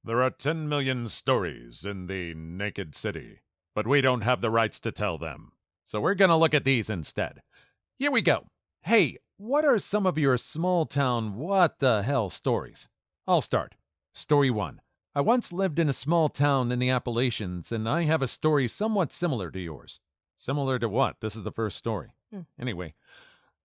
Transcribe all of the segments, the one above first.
There are 10 million stories in the naked city, but we don't have the rights to tell them. So we're gonna look at these instead. Here we go. Hey, what are some of your small town what the hell stories? I'll start. Story 1. I once lived in a small town in the Appalachians, and I have a story somewhat similar to yours. Similar to what? This is the first story. Anyway,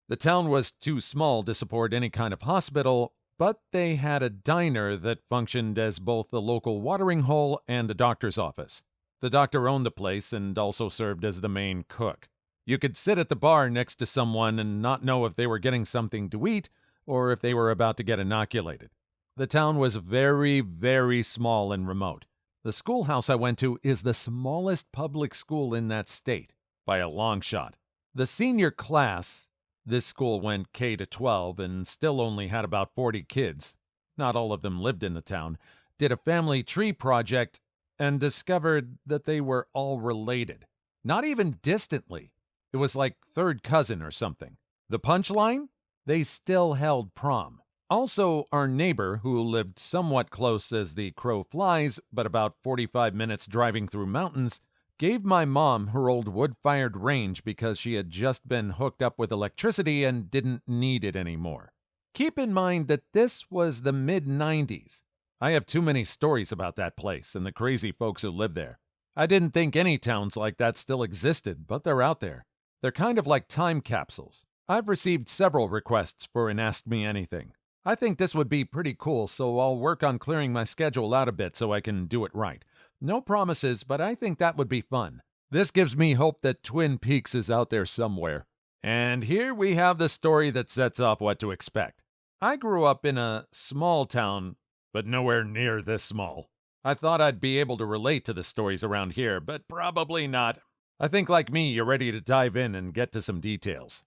the town was too small to support any kind of hospital, but they had a diner that functioned as both the local watering hole and a doctor's office. The doctor owned the place and also served as the main cook. You could sit at the bar next to someone and not know if they were getting something to eat or if they were about to get inoculated. The town was very, very small and remote. The schoolhouse I went to is the smallest public school in that state, by a long shot. The senior class, this school went K to 12 and still only had about 40 kids. Not all of them lived in the town, did a family tree project, and discovered that they were all related. Not even distantly. It was like third cousin or something. The punchline? They still held prom. Also, our neighbor, who lived somewhat close as the crow flies, but about 45 minutes driving through mountains, gave my mom her old wood-fired range because she had just been hooked up with electricity and didn't need it anymore. Keep in mind that this was the mid-90s. I have too many stories about that place and the crazy folks who live there. I didn't think any towns like that still existed, but they're out there. They're kind of like time capsules. I've received several requests for an Ask Me Anything. I think this would be pretty cool, so I'll work on clearing my schedule out a bit so I can do it right. No promises, but I think that would be fun. This gives me hope that Twin Peaks is out there somewhere. And here we have the story that sets off what to expect. I grew up in a small town, but nowhere near this small. I thought I'd be able to relate to the stories around here, but probably not. I think, like me, you're ready to dive in and get to some details.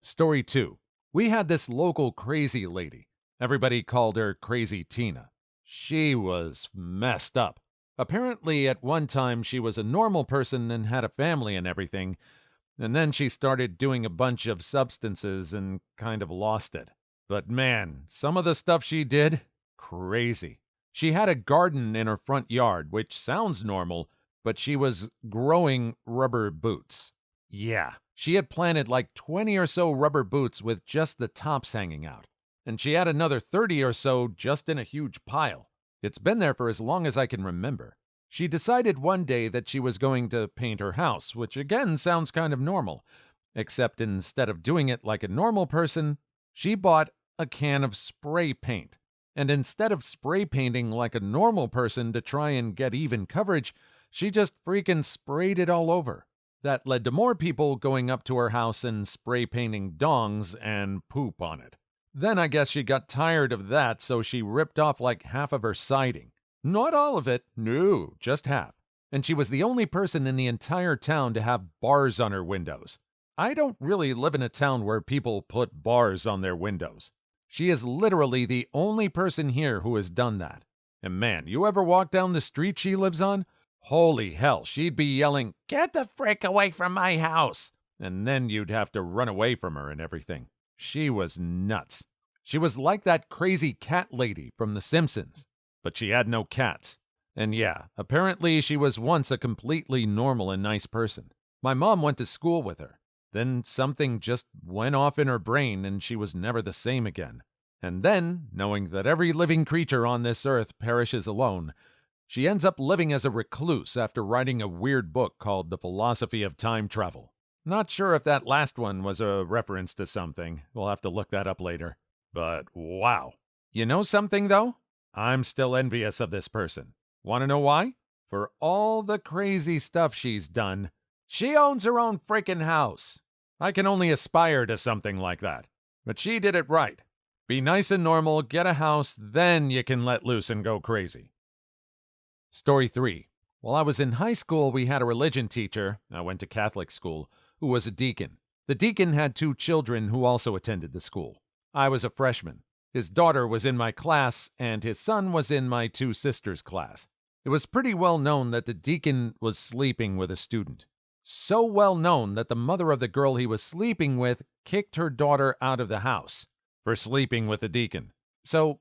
Story 2. We had this local crazy lady. Everybody called her Crazy Tina. She was messed up. Apparently, at one time, she was a normal person and had a family and everything, and then she started doing a bunch of substances and kind of lost it. But man, some of the stuff she did, crazy. She had a garden in her front yard, which sounds normal, but she was growing rubber boots. Yeah, she had planted like 20 or so rubber boots with just the tops hanging out. And she had another 30 or so just in a huge pile. It's been there for as long as I can remember. She decided one day that she was going to paint her house, which again sounds kind of normal. Except instead of doing it like a normal person, she bought a can of spray paint. And instead of spray painting like a normal person to try and get even coverage, she just freaking sprayed it all over. That led to more people going up to her house and spray painting dongs and poop on it. Then I guess she got tired of that, so she ripped off like half of her siding. Not all of it, no, just half. And she was the only person in the entire town to have bars on her windows. I don't really live in a town where people put bars on their windows. She is literally the only person here who has done that. And man, you ever walk down the street she lives on? Holy hell, she'd be yelling, "Get the frick away from my house!" And then you'd have to run away from her and everything. She was nuts. She was like that crazy cat lady from The Simpsons, but she had no cats. And yeah, apparently she was once a completely normal and nice person. My mom went to school with her. Then something just went off in her brain and she was never the same again. And then, knowing that every living creature on this earth perishes alone, she ends up living as a recluse after writing a weird book called The Philosophy of Time Travel. Not sure if that last one was a reference to something. We'll have to look that up later. But wow. You know something, though? I'm still envious of this person. Want to know why? For all the crazy stuff she's done, she owns her own freaking house. I can only aspire to something like that. But she did it right. Be nice and normal, get a house, then you can let loose and go crazy. Story 3. While I was in high school, we had a religion teacher, I went to Catholic school, who was a deacon. The deacon had 2 children who also attended the school. I was a freshman. His daughter was in my class, and his son was in my 2 sisters' class. It was pretty well known that the deacon was sleeping with a student. So well known that the mother of the girl he was sleeping with kicked her daughter out of the house for sleeping with the deacon. So,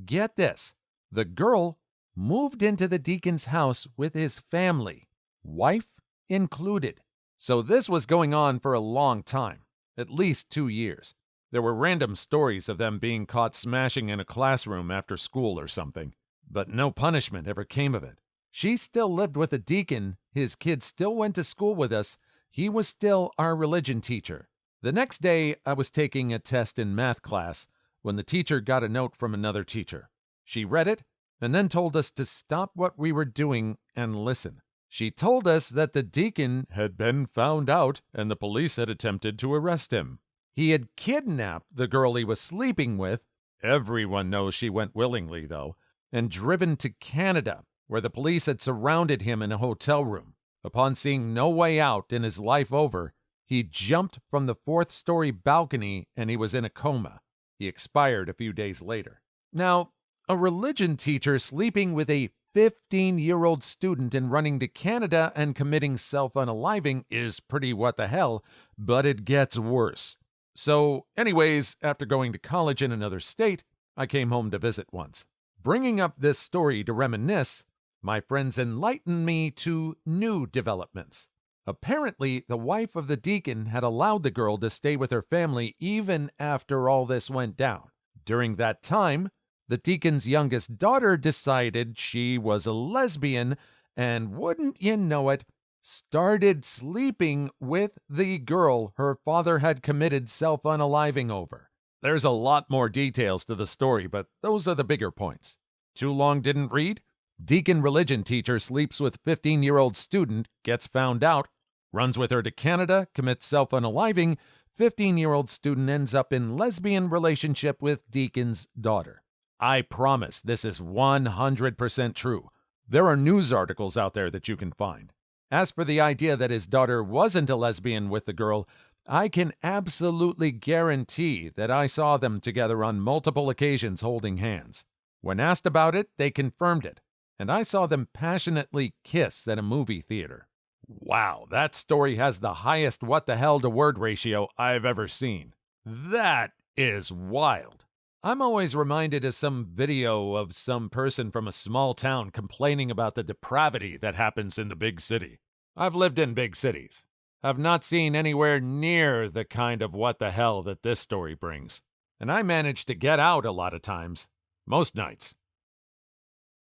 get this. The girl moved into the deacon's house with his family, wife included. So this was going on for a long time, at least 2 years. There were random stories of them being caught smashing in a classroom after school or something, but no punishment ever came of it. She still lived with the deacon, his kids still went to school with us, he was still our religion teacher. The next day, I was taking a test in math class when the teacher got a note from another teacher. She read it and then told us to stop what we were doing and listen. She told us that the deacon had been found out and the police had attempted to arrest him. He had kidnapped the girl he was sleeping with, everyone knows she went willingly though, and driven to Canada, where the police had surrounded him in a hotel room. Upon seeing no way out and his life over, he jumped from the 4th-story balcony and he was in a coma. He expired a few days later. Now, a religion teacher sleeping with a 15-year-old student and running to Canada and committing self-unaliving is pretty what the hell, but it gets worse. So, anyways, after going to college in another state, I came home to visit once. Bringing up this story to reminisce, my friends enlightened me to new developments. Apparently, the wife of the deacon had allowed the girl to stay with her family even after all this went down. During that time, the deacon's youngest daughter decided she was a lesbian and, wouldn't you know it, started sleeping with the girl her father had committed self-unaliving over. There's a lot more details to the story, but those are the bigger points. Too long didn't read? Deacon religion teacher sleeps with 15-year-old student, gets found out, runs with her to Canada, commits self-unaliving, 15-year-old student ends up in lesbian relationship with deacon's daughter. I promise this is 100% true. There are news articles out there that you can find. As for the idea that his daughter wasn't a lesbian with the girl, I can absolutely guarantee that I saw them together on multiple occasions holding hands. When asked about it, they confirmed it, and I saw them passionately kiss at a movie theater. Wow, that story has the highest what the hell to word ratio I've ever seen. That is wild. I'm always reminded of some video of some person from a small town complaining about the depravity that happens in the big city. I've lived in big cities. I've not seen anywhere near the kind of what the hell that this story brings. And I manage to get out a lot of times. Most nights.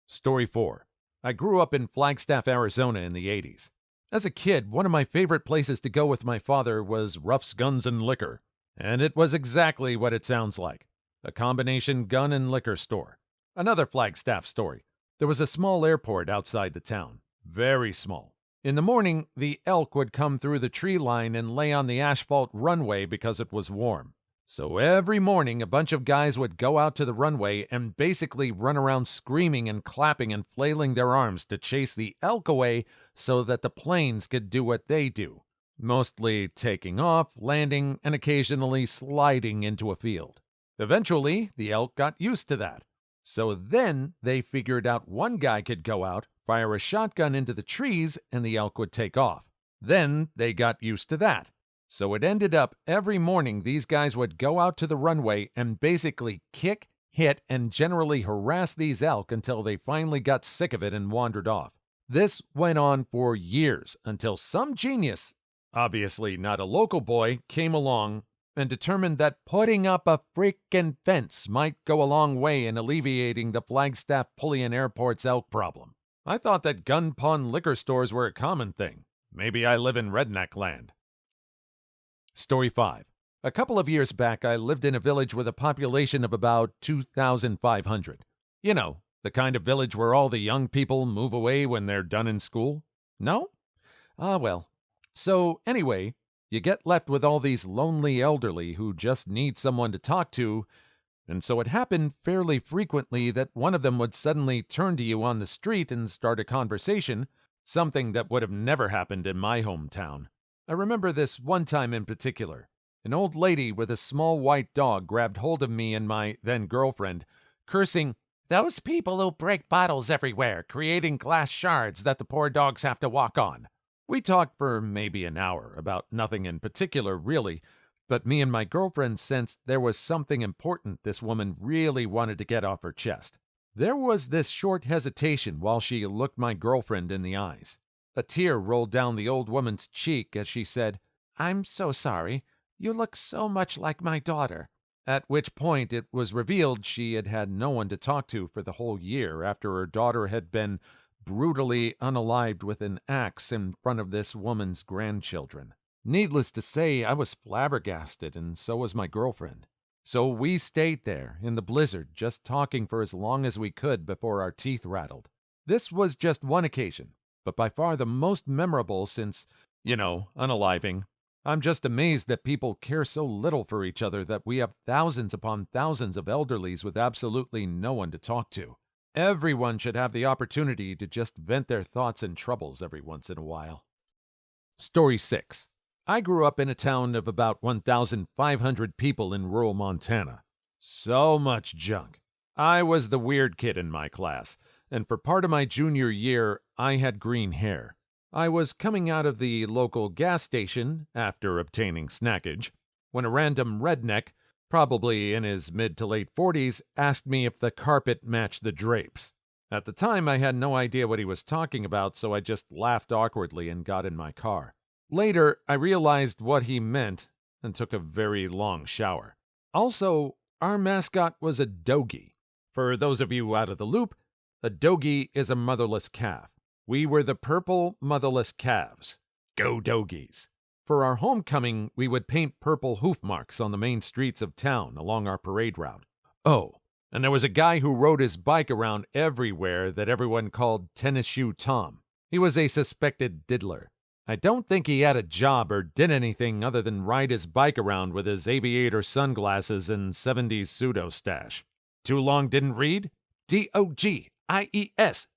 Story 4. I grew up in Flagstaff, Arizona in the 80s. As a kid, one of my favorite places to go with my father was Ruff's Guns and Liquor. And it was exactly what it sounds like. A combination gun and liquor store. Another Flagstaff story. There was a small airport outside the town. Very small. In the morning, the elk would come through the tree line and lay on the asphalt runway because it was warm. So every morning, a bunch of guys would go out to the runway and basically run around screaming and clapping and flailing their arms to chase the elk away so that the planes could do what they do. Mostly taking off, landing, and occasionally sliding into a field. Eventually, the elk got used to that. So then they figured out one guy could go out, fire a shotgun into the trees, and the elk would take off. Then they got used to that. So it ended up every morning these guys would go out to the runway and basically kick, hit, and generally harass these elk until they finally got sick of it and wandered off. This went on for years until some genius, obviously not a local boy, came along and determined that putting up a frickin' fence might go a long way in alleviating the Flagstaff Pulliam Airport's elk problem. I thought that gun pawn liquor stores were a common thing. Maybe I live in redneck land. Story 5. A couple of years back, I lived in a village with a population of about 2,500. You know, the kind of village where all the young people move away when they're done in school? No? Ah, well. So, anyway, you get left with all these lonely elderly who just need someone to talk to, and so it happened fairly frequently that one of them would suddenly turn to you on the street and start a conversation, something that would have never happened in my hometown. I remember this one time in particular. An old lady with a small white dog grabbed hold of me and my then-girlfriend, cursing, "Those people who break bottles everywhere, creating glass shards that the poor dogs have to walk on." We talked for maybe an hour about nothing in particular, really, but me and my girlfriend sensed there was something important this woman really wanted to get off her chest. There was this short hesitation while she looked my girlfriend in the eyes. A tear rolled down the old woman's cheek as she said, "I'm so sorry. You look so much like my daughter." At which point it was revealed she had had no one to talk to for the whole year after her daughter had been brutally unalived with an axe in front of this woman's grandchildren. Needless to say, I was flabbergasted, and so was my girlfriend. So we stayed there in the blizzard, just talking for as long as we could before our teeth rattled. This was just one occasion, but by far the most memorable since, unaliving. I'm just amazed that people care so little for each other that we have thousands upon thousands of elderlies with absolutely no one to talk to. Everyone should have the opportunity to just vent their thoughts and troubles every once in a while. Story 6. I grew up in a town of about 1,500 people in rural Montana. So much junk. I was the weird kid in my class, and for part of my junior year, I had green hair. I was coming out of the local gas station after obtaining snackage when a random redneck, probably in his mid to late 40s, asked me if the carpet matched the drapes. At the time, I had no idea what he was talking about, so I just laughed awkwardly and got in my car. Later, I realized what he meant and took a very long shower. Also, our mascot was a dogie. For those of you out of the loop, a dogie is a motherless calf. We were the purple motherless calves. Go Dogies! For our homecoming, we would paint purple hoof marks on the main streets of town along our parade route. Oh, and there was a guy who rode his bike around everywhere that everyone called Tennis Shoe Tom. He was a suspected diddler. I don't think he had a job or did anything other than ride his bike around with his aviator sunglasses and 70s pseudo-stash. Too long didn't read? DOGIES.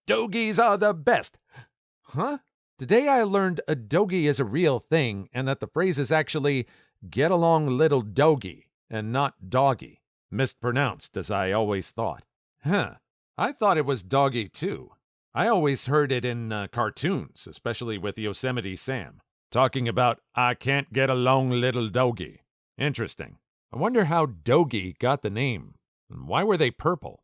Dogies are the best. Huh? Today I learned a dogie is a real thing and that the phrase is actually get along little dogie and not doggy. Mispronounced, as I always thought. Huh. I thought it was doggy too. I always heard it in cartoons, especially with Yosemite Sam, talking about, I can't get along little dogie. Interesting. I wonder how dogie got the name, and why were they purple?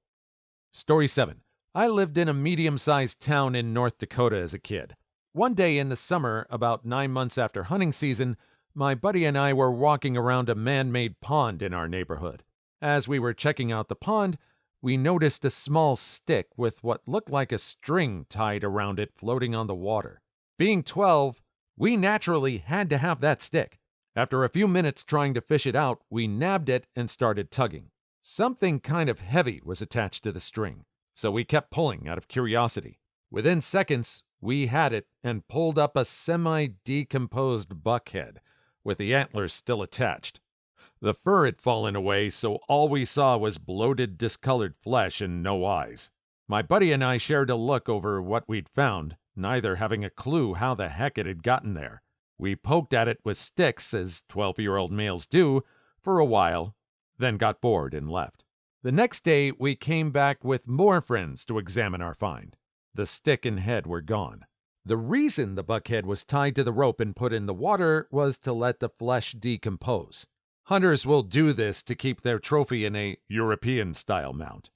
Story 7. I lived in a medium-sized town in North Dakota as a kid. One day in the summer, about 9 months after hunting season, my buddy and I were walking around a man-made pond in our neighborhood. As we were checking out the pond, we noticed a small stick with what looked like a string tied around it floating on the water. Being 12, we naturally had to have that stick. After a few minutes trying to fish it out, we nabbed it and started tugging. Something kind of heavy was attached to the string, so we kept pulling out of curiosity. Within seconds, we had it and pulled up a semi-decomposed buckhead, with the antlers still attached. The fur had fallen away, so all we saw was bloated, discolored flesh and no eyes. My buddy and I shared a look over what we'd found, neither having a clue how the heck it had gotten there. We poked at it with sticks, as 12-year-old males do, for a while, then got bored and left. The next day, we came back with more friends to examine our find. The stick and head were gone. The reason the buckhead was tied to the rope and put in the water was to let the flesh decompose. Hunters will do this to keep their trophy in a European-style mount.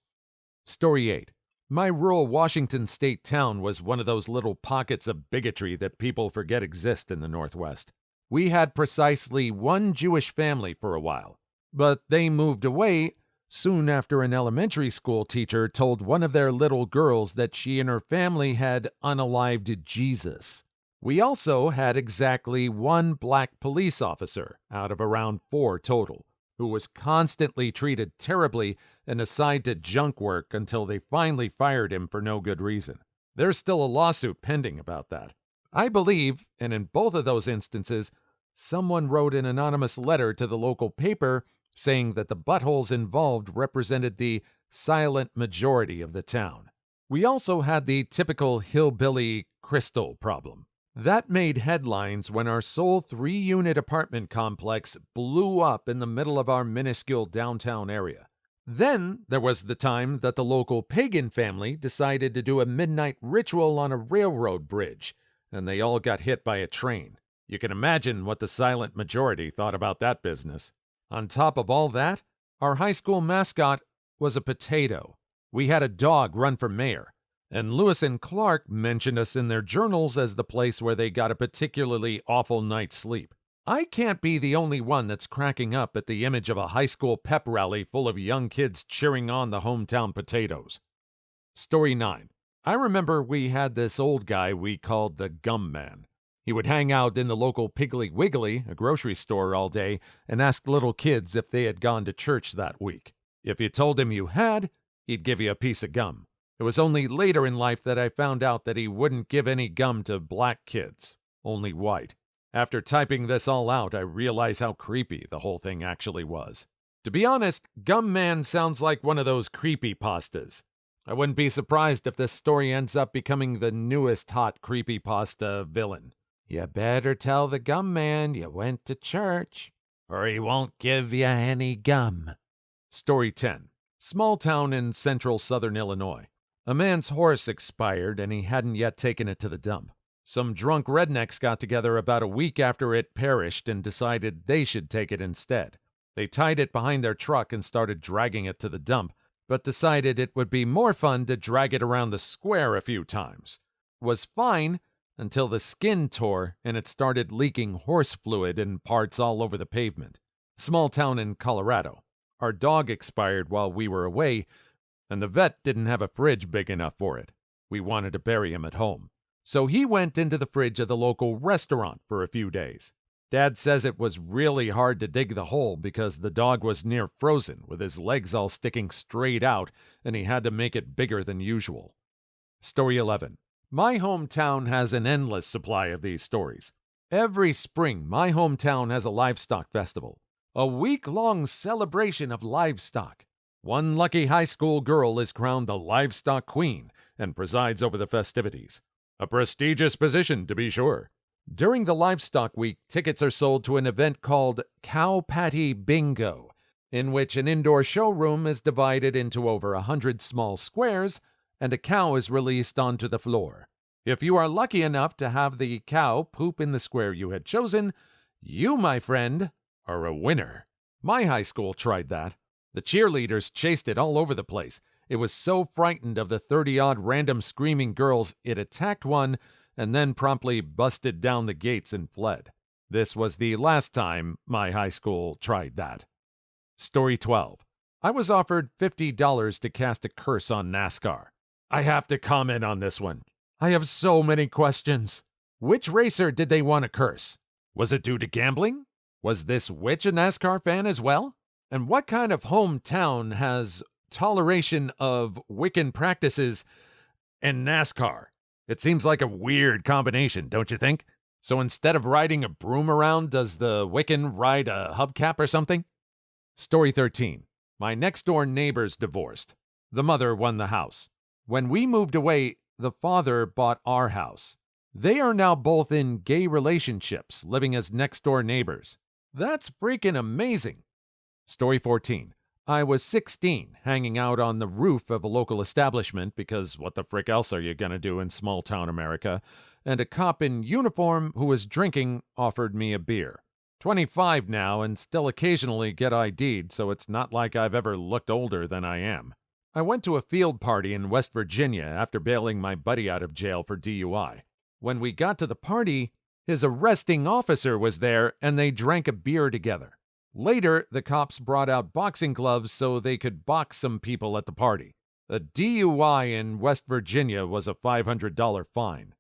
Story 8. My rural Washington state town was one of those little pockets of bigotry that people forget exist in the Northwest. We had precisely one Jewish family for a while, but they moved away soon after an elementary school teacher told one of their little girls that she and her family had unalived Jesus. We also had exactly one black police officer out of around 4 total, who was constantly treated terribly and assigned to junk work until they finally fired him for no good reason. There's still a lawsuit pending about that. I believe, and in both of those instances, someone wrote an anonymous letter to the local paper saying that the buttholes involved represented the silent majority of the town. We also had the typical hillbilly crystal problem. That made headlines when our sole 3-unit apartment complex blew up in the middle of our minuscule downtown area. Then there was the time that the local pagan family decided to do a midnight ritual on a railroad bridge, and they all got hit by a train. You can imagine what the silent majority thought about that business. On top of all that, our high school mascot was a potato. We had a dog run for mayor, and Lewis and Clark mentioned us in their journals as the place where they got a particularly awful night's sleep. I can't be the only one that's cracking up at the image of a high school pep rally full of young kids cheering on the hometown potatoes. Story 9. I remember we had this old guy we called the Gumman. He would hang out in the local Piggly Wiggly, a grocery store, all day and ask little kids if they had gone to church that week. If you told him you had, he'd give you a piece of gum. It was only later in life that I found out that he wouldn't give any gum to black kids, only white. After typing this all out, I realized how creepy the whole thing actually was. To be honest, Gum Man sounds like one of those creepypastas. I wouldn't be surprised if this story ends up becoming the newest hot creepypasta villain. You better tell the Gum Man you went to church, or he won't give you any gum. Story 10. Small town in central southern Illinois. A man's horse expired and he hadn't yet taken it to the dump. Some drunk rednecks got together about a week after it perished and decided they should take it instead. They tied it behind their truck and started dragging it to the dump, but decided it would be more fun to drag it around the square a few times. Was fine until the skin tore and it started leaking horse fluid in parts all over the pavement. Small town in Colorado. Our dog expired while we were away, and the vet didn't have a fridge big enough for it. We wanted to bury him at home. So he went into the fridge of the local restaurant for a few days. Dad says it was really hard to dig the hole because the dog was near frozen with his legs all sticking straight out and he had to make it bigger than usual. Story 11. My hometown has an endless supply of these stories. Every spring, my hometown has a livestock festival, a week-long celebration of livestock. One lucky high school girl is crowned the livestock queen and presides over the festivities. A prestigious position, to be sure. During the Livestock Week, tickets are sold to an event called Cow Patty Bingo, in which an indoor showroom is divided into over 100 small squares, and a cow is released onto the floor. If you are lucky enough to have the cow poop in the square you had chosen, you, my friend, are a winner. My high school tried that. The cheerleaders chased it all over the place. It was so frightened of the 30-odd random screaming girls, it attacked one and then promptly busted down the gates and fled. This was the last time my high school tried that. Story 12. I was offered $50 to cast a curse on NASCAR. I have to comment on this one. I have so many questions. Which racer did they want to curse? Was it due to gambling? Was this witch a NASCAR fan as well? And what kind of hometown has toleration of Wiccan practices and NASCAR? It seems like a weird combination, don't you think? So instead of riding a broom around, does the Wiccan ride a hubcap or something? Story 13. My next-door neighbors divorced. The mother won the house. When we moved away, the father bought our house. They are now both in gay relationships, living as next-door neighbors. That's freaking amazing. Story 14. I was 16, hanging out on the roof of a local establishment because what the frick else are you gonna do in small-town America, and a cop in uniform who was drinking offered me a beer. 25 now and still occasionally get ID'd, so it's not like I've ever looked older than I am. I went to a field party in West Virginia after bailing my buddy out of jail for DUI. When we got to the party, his arresting officer was there and they drank a beer together. Later, the cops brought out boxing gloves so they could box some people at the party. A DUI in West Virginia was a $500 fine.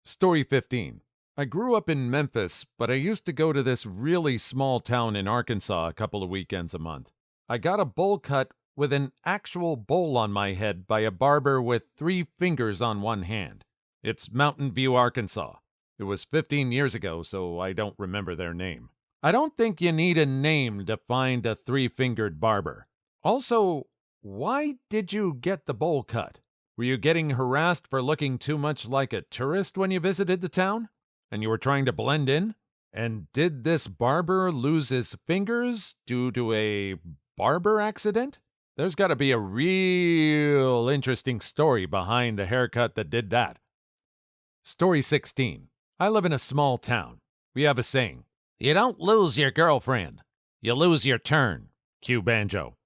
Story 15. I grew up in Memphis, but I used to go to this really small town in Arkansas a couple of weekends a month. I got a bowl cut with an actual bowl on my head by a barber with 3 fingers on one hand. It's Mountain View, Arkansas. It was 15 years ago, so I don't remember their name. I don't think you need a name to find a 3-fingered barber. Also, why did you get the bowl cut? Were you getting harassed for looking too much like a tourist when you visited the town? And you were trying to blend in? And did this barber lose his fingers due to a barber accident? There's got to be a real interesting story behind the haircut that did that. Story 16. I live in a small town. We have a saying. You don't lose your girlfriend. You lose your turn. Cue banjo.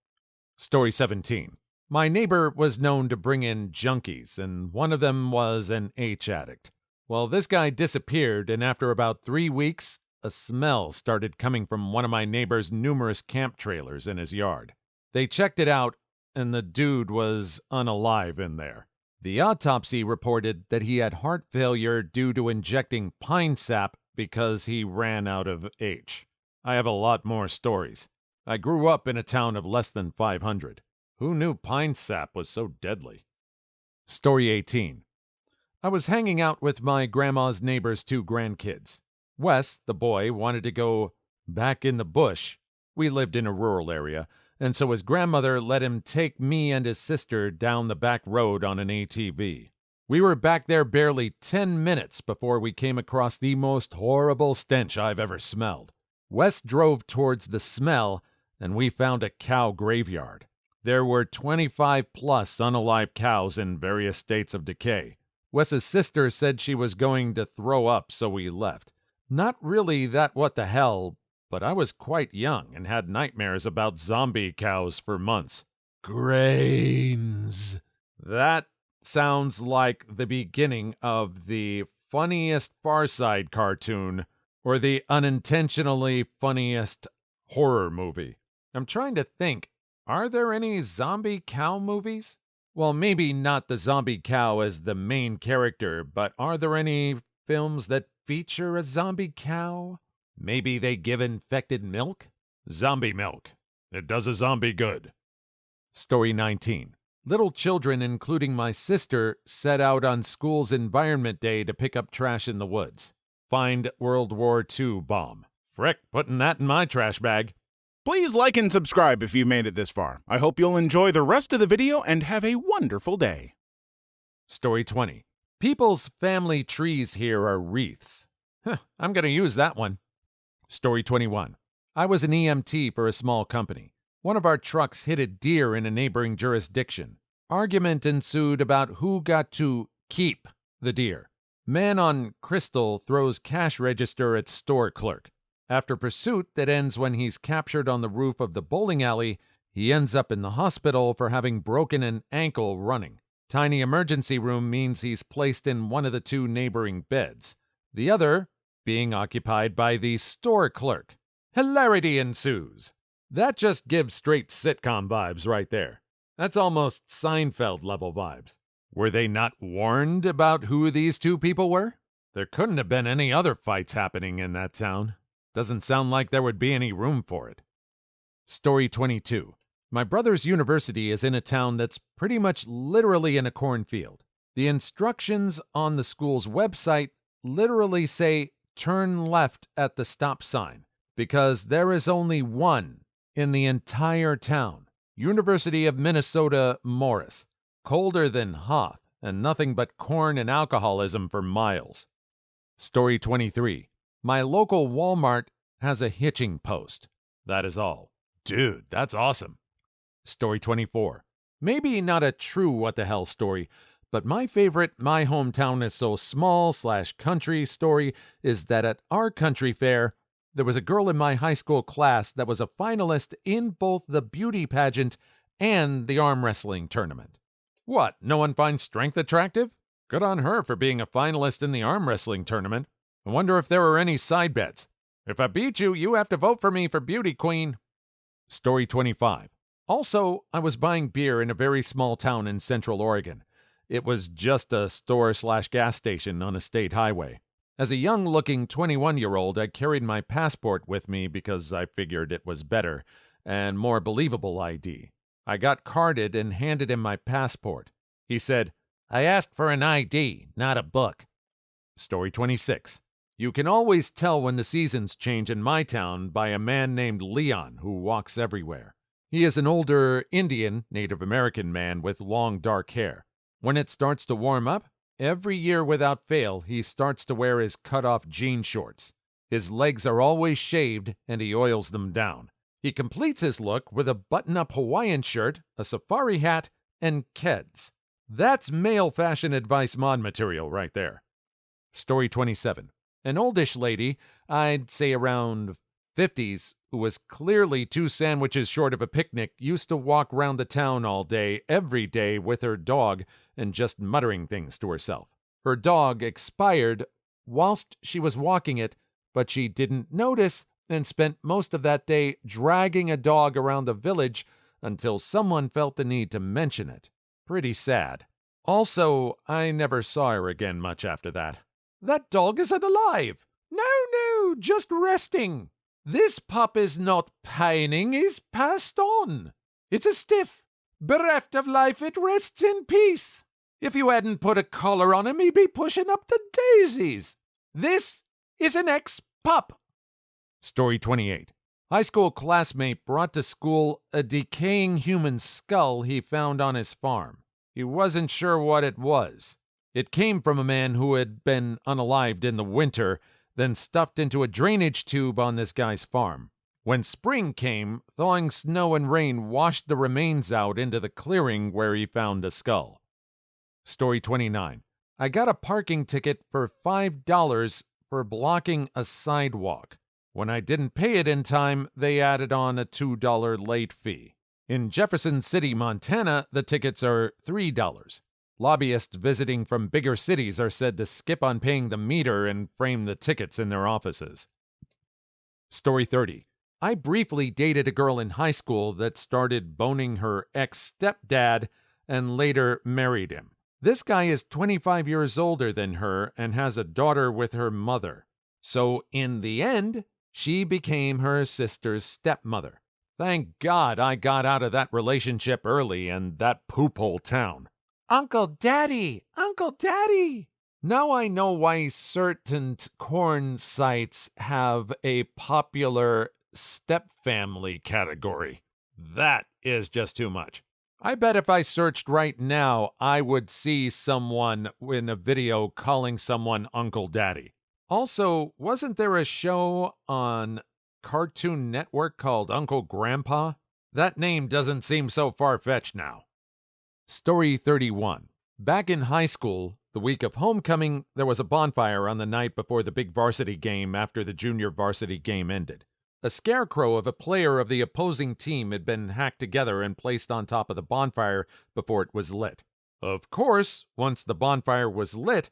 Story 17. My neighbor was known to bring in junkies, and one of them was an H addict. Well, this guy disappeared, and after about 3 weeks, a smell started coming from one of my neighbor's numerous camp trailers in his yard. They checked it out, and the dude was unalive in there. The autopsy reported that he had heart failure due to injecting pine sap because he ran out of H. I have a lot more stories. I grew up in a town of less than 500. Who knew pine sap was so deadly? Story 18. I was hanging out with my grandma's neighbor's 2 grandkids. Wes, the boy, wanted to go back in the bush. We lived in a rural area, and so his grandmother let him take me and his sister down the back road on an ATV. We were back there barely 10 minutes before we came across the most horrible stench I've ever smelled. Wes drove towards the smell, and we found a cow graveyard. There were 25 plus unalive cows in various states of decay. Wes's sister said she was going to throw up, so we left. Not really that what the hell, but I was quite young and had nightmares about zombie cows for months. Grains. That sounds like the beginning of the funniest Far Side cartoon or the unintentionally funniest horror movie. I'm trying to think. Are there any zombie cow movies? Well, maybe not the zombie cow as the main character, but are there any films that feature a zombie cow? Maybe they give infected milk? Zombie milk. It does a zombie good. Story 19. Little children, including my sister, set out on school's Environment Day to pick up trash in the woods. Find World War II bomb. Frick, putting that in my trash bag. Please like and subscribe if you've made it this far. I hope you'll enjoy the rest of the video and have a wonderful day. Story 20. People's family trees here are wreaths. I'm going to use that one. Story 21. I was an EMT for a small company. One of our trucks hit a deer in a neighboring jurisdiction. Argument ensued about who got to keep the deer. Man on Crystal throws cash register at store clerk. After pursuit that ends when he's captured on the roof of the bowling alley, he ends up in the hospital for having broken an ankle running. Tiny emergency room means he's placed in one of the 2 neighboring beds. The other being occupied by the store clerk. Hilarity ensues. That just gives straight sitcom vibes right there. That's almost Seinfeld-level vibes. Were they not warned about who these 2 people were? There couldn't have been any other fights happening in that town. Doesn't sound like there would be any room for it. Story 22. My brother's university is in a town that's pretty much literally in a cornfield. The instructions on the school's website literally say, turn left at the stop sign, because there is only one in the entire town. University of Minnesota, Morris. Colder than Hoth, and nothing but corn and alcoholism for miles. Story 23. My local Walmart has a hitching post. That is all. Dude, that's awesome. Story 24. Maybe not a true what the hell story, but my favorite My Hometown Is So Small/country story is that at our country fair, there was a girl in my high school class that was a finalist in both the beauty pageant and the arm wrestling tournament. What, no one finds strength attractive? Good on her for being a finalist in the arm wrestling tournament. I wonder if there were any side bets. If I beat you, you have to vote for me for Beauty Queen. Story 25. Also, I was buying beer in a very small town in Central Oregon. It was just a store/gas station on a state highway. As a young-looking 21-year-old, I carried my passport with me because I figured it was better and more believable ID. I got carded and handed him my passport. He said, "I asked for an ID, not a book." Story 26. You can always tell when the seasons change in my town by a man named Leon who walks everywhere. He is an older Indian, Native American man with long dark hair. When it starts to warm up, every year without fail, he starts to wear his cut-off jean shorts. His legs are always shaved and he oils them down. He completes his look with a button-up Hawaiian shirt, a safari hat, and Keds. That's male fashion advice mod material right there. Story 27. An oldish lady, I'd say around 50s, who was clearly 2 sandwiches short of a picnic, used to walk round the town all day, every day, with her dog and just muttering things to herself. Her dog expired whilst she was walking it, but she didn't notice and spent most of that day dragging a dog around the village until someone felt the need to mention it. Pretty sad. Also, I never saw her again much after that. That dog isn't alive. No, just resting. This pup is not pining, he's passed on. It's a stiff. Bereft of life, it rests in peace. If you hadn't put a collar on him, he'd be pushing up the daisies. This is an ex-pup. Story 28. High school classmate brought to school a decaying human skull he found on his farm. He wasn't sure what it was. It came from a man who had been unalived in the winter, then stuffed into a drainage tube on this guy's farm. When spring came, thawing snow and rain washed the remains out into the clearing where he found the skull. Story 29. I got a parking ticket for $5 for blocking a sidewalk. When I didn't pay it in time, they added on a $2 late fee. In Jefferson City, Montana, the tickets are $3. Lobbyists visiting from bigger cities are said to skip on paying the meter and frame the tickets in their offices. Story 30. I briefly dated a girl in high school that started boning her ex-stepdad and later married him. This guy is 25 years older than her and has a daughter with her mother. So in the end, she became her sister's stepmother. Thank God I got out of that relationship early and that poophole town. Uncle Daddy! Uncle Daddy! Now I know why certain corn sites have a popular stepfamily category. That is just too much. I bet if I searched right now, I would see someone in a video calling someone Uncle Daddy. Also, wasn't there a show on Cartoon Network called Uncle Grandpa? That name doesn't seem so far-fetched now. Story 31. Back in high school, the week of homecoming, there was a bonfire on the night before the big varsity game after the junior varsity game ended. A scarecrow of a player of the opposing team had been hacked together and placed on top of the bonfire before it was lit. Of course, once the bonfire was lit,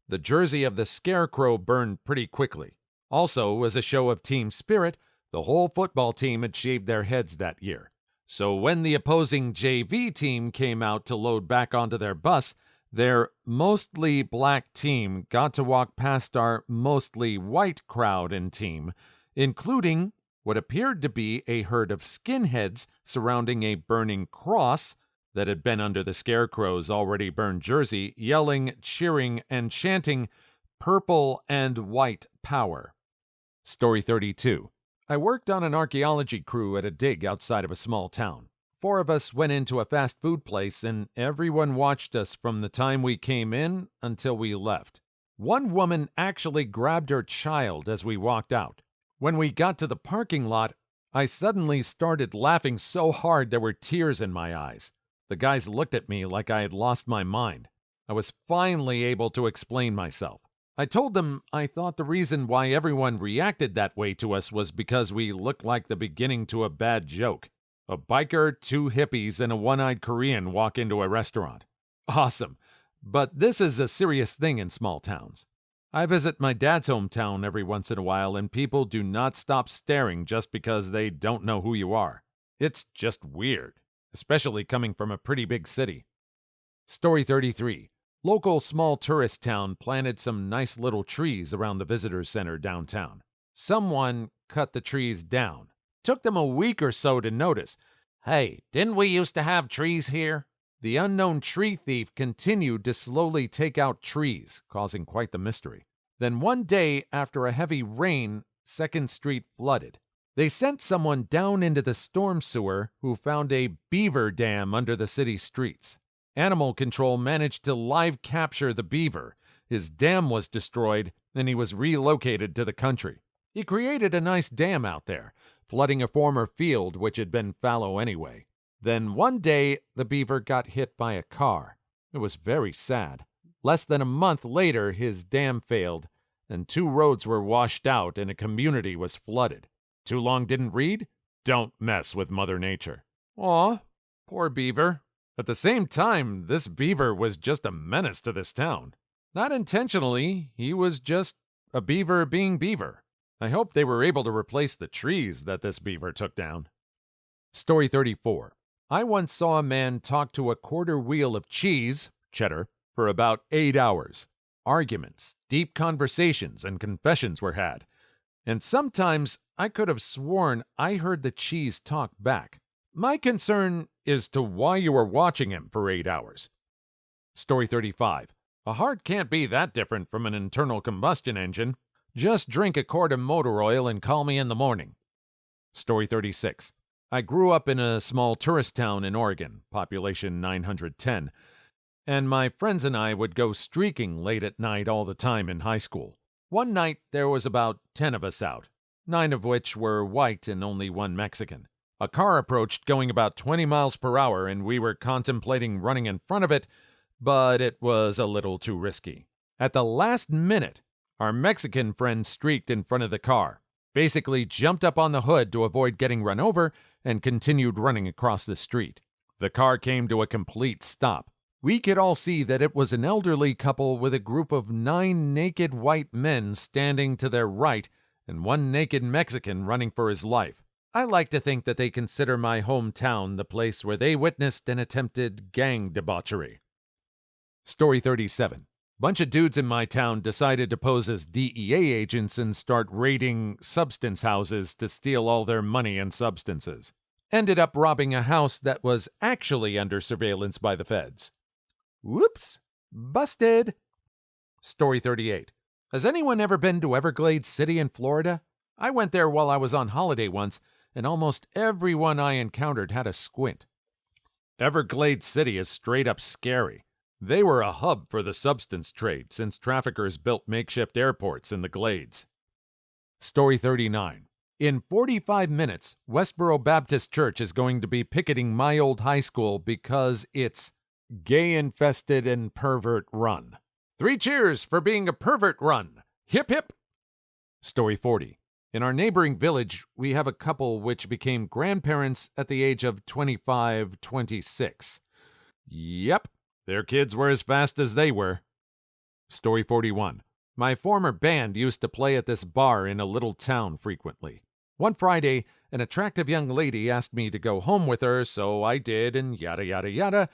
the jersey of the Scarecrow burned pretty quickly. Also, as a show of team spirit, the whole football team had shaved their heads that year. So when the opposing JV team came out to load back onto their bus, their mostly black team got to walk past our mostly white crowd and team, including what appeared to be a herd of skinheads surrounding a burning cross that had been under the Scarecrow's already burned jersey, yelling, cheering, and chanting, "Purple and white power." Story 32. I worked on an archaeology crew at a dig outside of a small town. 4 of us went into a fast food place, and everyone watched us from the time we came in until we left. One woman actually grabbed her child as we walked out. When we got to the parking lot, I suddenly started laughing so hard there were tears in my eyes. The guys looked at me like I had lost my mind. I was finally able to explain myself. I told them I thought the reason why everyone reacted that way to us was because we looked like the beginning to a bad joke. A biker, 2 hippies, and a one-eyed Korean walk into a restaurant. Awesome. But this is a serious thing in small towns. I visit my dad's hometown every once in a while, and people do not stop staring just because they don't know who you are. It's just weird, especially coming from a pretty big city. Story 33. Local small tourist town planted some nice little trees around the visitor center downtown. Someone cut the trees down. Took them a week or so to notice. Hey, didn't we used to have trees here? The unknown tree thief continued to slowly take out trees, causing quite the mystery. Then one day, after a heavy rain, 2nd Street flooded. They sent someone down into the storm sewer who found a beaver dam under the city streets. Animal control managed to live capture the beaver. His dam was destroyed, and he was relocated to the country. He created a nice dam out there, flooding a former field which had been fallow anyway. Then one day, the beaver got hit by a car. It was very sad. Less than a month later, his dam failed, and 2 roads were washed out and a community was flooded. Too long didn't read? Don't mess with Mother Nature. Aw, poor Beaver. At the same time, this beaver was just a menace to this town. Not intentionally, he was just a beaver being beaver. I hope they were able to replace the trees that this beaver took down. Story 34. I once saw a man talk to a quarter wheel of cheese, Cheddar, for about 8 hours. Arguments, deep conversations, and confessions were had. And sometimes I could have sworn I heard the cheese talk back. My concern is to why you were watching him for 8 hours. Story 35. A heart can't be that different from an internal combustion engine. Just drink a quart of motor oil and call me in the morning. Story 36. I grew up in a small tourist town in Oregon, population 910, and my friends and I would go streaking late at night all the time in high school. One night there was about 10 of us out, 9 of which were white and only 1 Mexican. A car approached going about 20 miles per hour and we were contemplating running in front of it, but it was a little too risky. At the last minute, our Mexican friend streaked in front of the car, basically jumped up on the hood to avoid getting run over, and continued running across the street. The car came to a complete stop. We could all see that it was an elderly couple with a group of 9 naked white men standing to their right and 1 naked Mexican running for his life. I like to think that they consider my hometown the place where they witnessed an attempted gang debauchery. Story 37. Bunch of dudes in my town decided to pose as DEA agents and start raiding substance houses to steal all their money and substances. Ended up robbing a house that was actually under surveillance by the feds. Whoops! Busted! Story 38. Has anyone ever been to Everglade City in Florida? I went there while I was on holiday once, and almost everyone I encountered had a squint. Everglade City is straight up scary. They were a hub for the substance trade since traffickers built makeshift airports in the Glades. Story 39. In 45 minutes, Westboro Baptist Church is going to be picketing my old high school because it's gay-infested and pervert-run. 3 cheers for being a pervert-run. Hip hip! Story 40. In our neighboring village, we have a couple which became grandparents at the age of 25-26. Yep. Their kids were as fast as they were. Story 41. My former band used to play at this bar in a little town frequently. One Friday, an attractive young lady asked me to go home with her, so I did, and yada yada yada.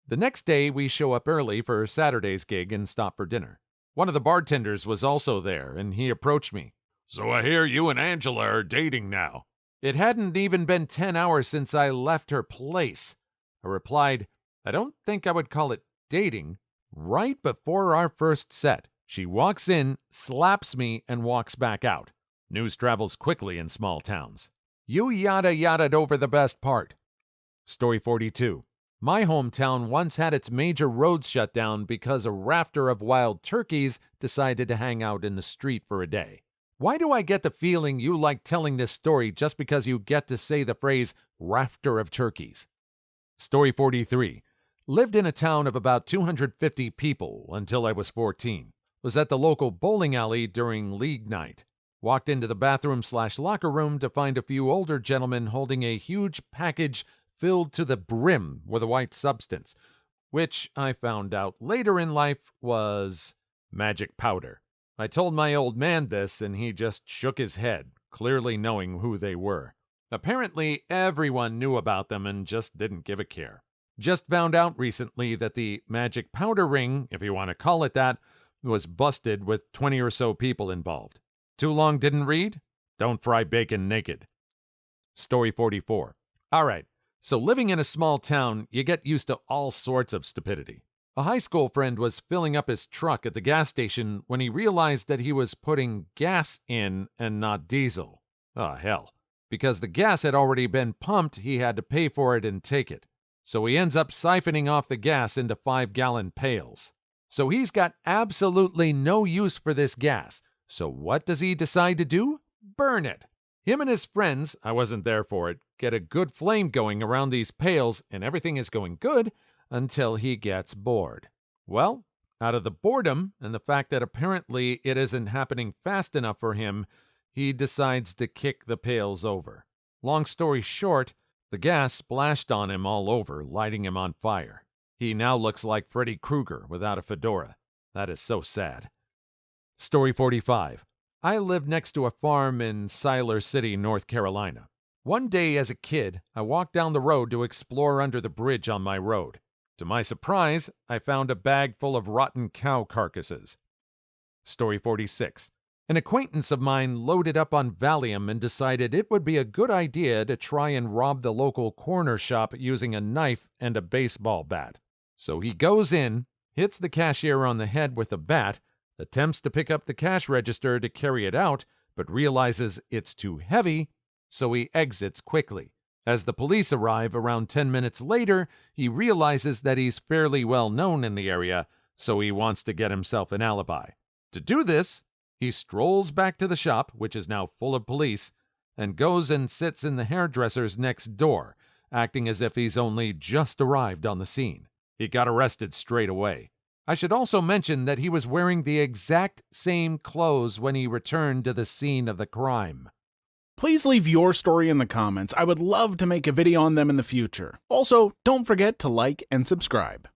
The next day, we show up early for Saturday's gig and stop for dinner. One of the bartenders was also there, and he approached me. So I hear you and Angela are dating now. It hadn't even been 10 hours since I left her place. I replied, I don't think I would call it dating. Right before our first set, she walks in, slaps me, and walks back out. News travels quickly in small towns. You yada yada'd over the best part. Story 42. My hometown once had its major roads shut down because a rafter of wild turkeys decided to hang out in the street for a day. Why do I get the feeling you like telling this story just because you get to say the phrase rafter of turkeys? Story 43. Lived in a town of about 250 people until I was 14. Was at the local bowling alley during league night. Walked into the bathroom/locker room to find a few older gentlemen holding a huge package filled to the brim with a white substance, which I found out later in life was magic powder. I told my old man this and he just shook his head, clearly knowing who they were. Apparently everyone knew about them and just didn't give a care. Just found out recently that the magic powder ring, if you want to call it that, was busted with 20 or so people involved. Too long didn't read? Don't fry bacon naked. Story 44. All right, so living in a small town, you get used to all sorts of stupidity. A high school friend was filling up his truck at the gas station when he realized that he was putting gas in and not diesel. Oh, hell. Because the gas had already been pumped, he had to pay for it and take it. So he ends up siphoning off the gas into 5-gallon pails. So he's got absolutely no use for this gas. So what does he decide to do? Burn it. Him and his friends, I wasn't there for it, get a good flame going around these pails and everything is going good until he gets bored. Well, out of the boredom and the fact that apparently it isn't happening fast enough for him, he decides to kick the pails over. Long story short, the gas splashed on him all over, lighting him on fire. He now looks like Freddy Krueger without a fedora. That is so sad. Story 45. I lived next to a farm in Siler City, North Carolina. One day as a kid, I walked down the road to explore under the bridge on my road. To my surprise, I found a bag full of rotten cow carcasses. Story 46. An acquaintance of mine loaded up on Valium and decided it would be a good idea to try and rob the local corner shop using a knife and a baseball bat. So he goes in, hits the cashier on the head with a bat, attempts to pick up the cash register to carry it out, but realizes it's too heavy, so he exits quickly. As the police arrive around 10 minutes later, he realizes that he's fairly well known in the area, so he wants to get himself an alibi. To do this, he strolls back to the shop, which is now full of police, and goes and sits in the hairdresser's next door, acting as if he's only just arrived on the scene. He got arrested straight away. I should also mention that he was wearing the exact same clothes when he returned to the scene of the crime. Please leave your story in the comments. I would love to make a video on them in the future. Also, don't forget to like and subscribe.